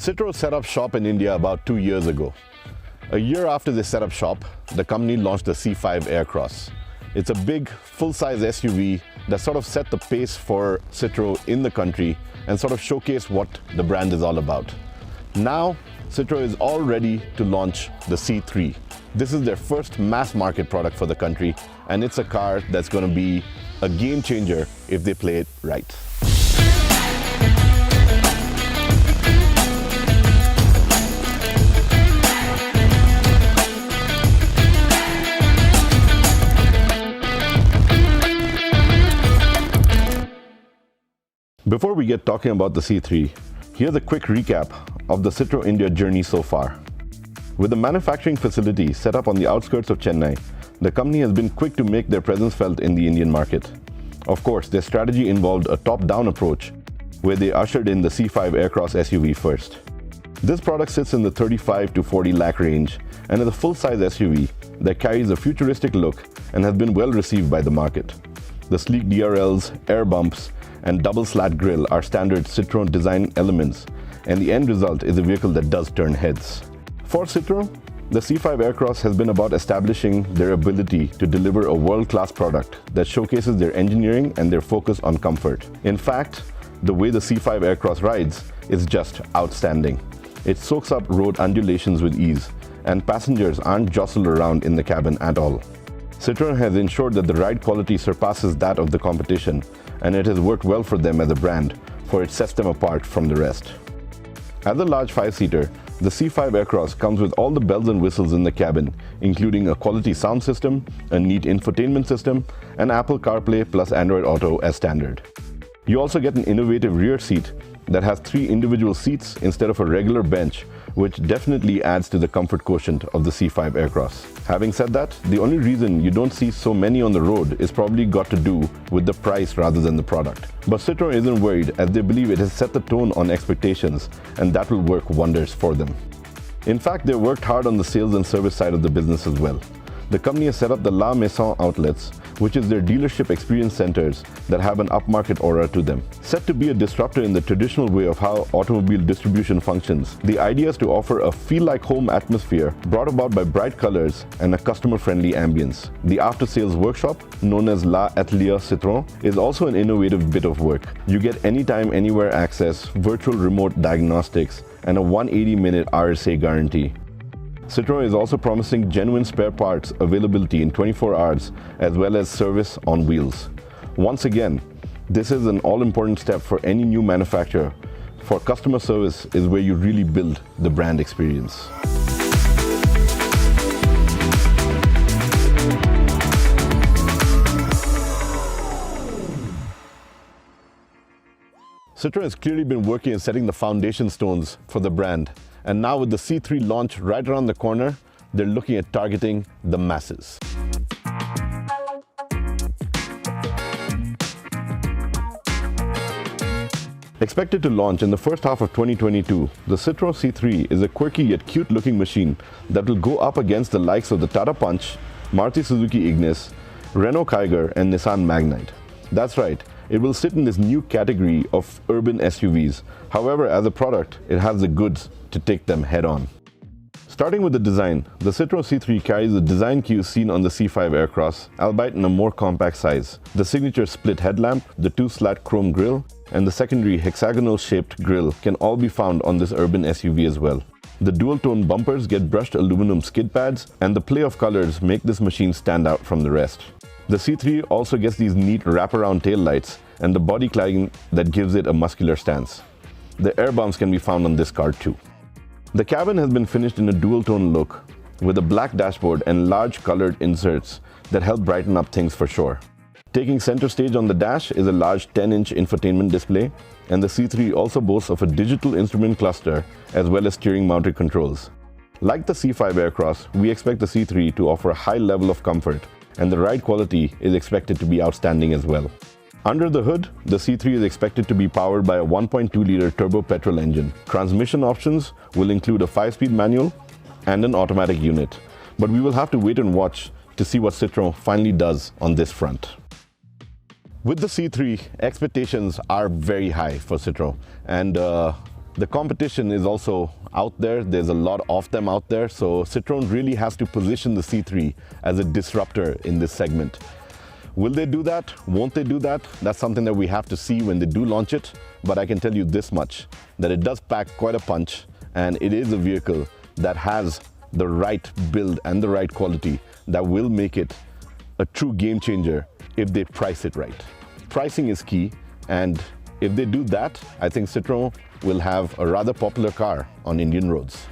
Citroen set up shop in India about 2 years ago. A year after they set up shop, the company launched the C5 Aircross. It's a big, full-size SUV that sort of set the pace for Citroen in the country and sort of showcase what the brand is all about. Now, Citroen is all ready to launch the C3. This is their first mass market product for the country, and it's a car that's going to be a game changer if they play it right. Before we get talking about the C3, here's a quick recap of the Citroen India journey so far. With the manufacturing facility set up on the outskirts of Chennai, the company has been quick to make their presence felt in the Indian market. Of course, their strategy involved a top-down approach, where they ushered in the C5 Aircross SUV first. This product sits in the 35 to 40 lakh range and is a full-size SUV that carries a futuristic look and has been well received by the market. The sleek DRLs, air bumps, and double slat grille are standard Citroen design elements, and the end result is a vehicle that does turn heads. For Citroen, the C5 Aircross has been about establishing their ability to deliver a world-class product that showcases their engineering and their focus on comfort. In fact, the way the C5 Aircross rides is just outstanding. It soaks up road undulations with ease, and passengers aren't jostled around in the cabin at all. Citroen has ensured that the ride quality surpasses that of the competition, and it has worked well for them as a brand, for it sets them apart from the rest. As a large 5-seater, the C5 Aircross comes with all the bells and whistles in the cabin, including a quality sound system, a neat infotainment system, and Apple CarPlay plus Android Auto as standard. You also get an innovative rear seat that has 3 individual seats instead of a regular bench, which definitely adds to the comfort quotient of the C5 Aircross. Having said that, the only reason you don't see so many on the road is probably got to do with the price rather than the product. But Citroen isn't worried, as they believe it has set the tone on expectations, and that will work wonders for them. In fact, they worked hard on the sales and service side of the business as well. The company has set up the La Maison outlets, which is their dealership experience centers that have an upmarket aura to them. Set to be a disruptor in the traditional way of how automobile distribution functions, the idea is to offer a feel-like-home atmosphere brought about by bright colors and a customer-friendly ambience. The after-sales workshop, known as La Atelier Citroen, is also an innovative bit of work. You get anytime, anywhere access, virtual remote diagnostics, and a 180-minute RSA guarantee. Citroen is also promising genuine spare parts availability in 24 hours, as well as service on wheels. Once again, this is an all-important step for any new manufacturer, for customer service is where you really build the brand experience. Citroen has clearly been working on setting the foundation stones for the brand. And now with the C3 launch right around the corner, they're looking at targeting the masses. Expected to launch in the first half of 2022, the Citroen C3 is a quirky yet cute-looking machine that will go up against the likes of the Tata Punch, Maruti Suzuki Ignis, Renault Kiger, and Nissan Magnate. That's right. It will sit in this new category of urban SUVs. However, as a product, it has the goods to take them head-on. Starting with the design, the Citroen C3 carries the design cues seen on the C5 Aircross, albeit in a more compact size. The signature split headlamp, the 2-slat chrome grille, and the secondary hexagonal-shaped grille can all be found on this urban SUV as well. The dual-tone bumpers get brushed aluminum skid pads, and the play of colors make this machine stand out from the rest. The C3 also gets these neat wraparound taillights and the body cladding that gives it a muscular stance. The air bumps can be found on this car too. The cabin has been finished in a dual-tone look with a black dashboard and large colored inserts that help brighten up things for sure. Taking center stage on the dash is a large 10-inch infotainment display, and the C3 also boasts of a digital instrument cluster as well as steering-mounted controls. Like the C5 Aircross, we expect the C3 to offer a high level of comfort, and the ride quality is expected to be outstanding as well. Under the hood, the C3 is expected to be powered by a 1.2-liter turbo petrol engine. Transmission options will include a 5-speed manual and an automatic unit, but we will have to wait and watch to see what Citroen finally does on this front. With the C3, expectations are very high for Citroen, and The competition is also out there. There's a lot of them out there. So Citroen really has to position the C3 as a disruptor in this segment. Will they do that? Won't they do that? That's something that we have to see when they do launch it. But I can tell you this much, that it does pack quite a punch, and it is a vehicle that has the right build and the right quality that will make it a true game changer if they price it right. Pricing is key, and if they do that, I think Citroen will have a rather popular car on Indian roads.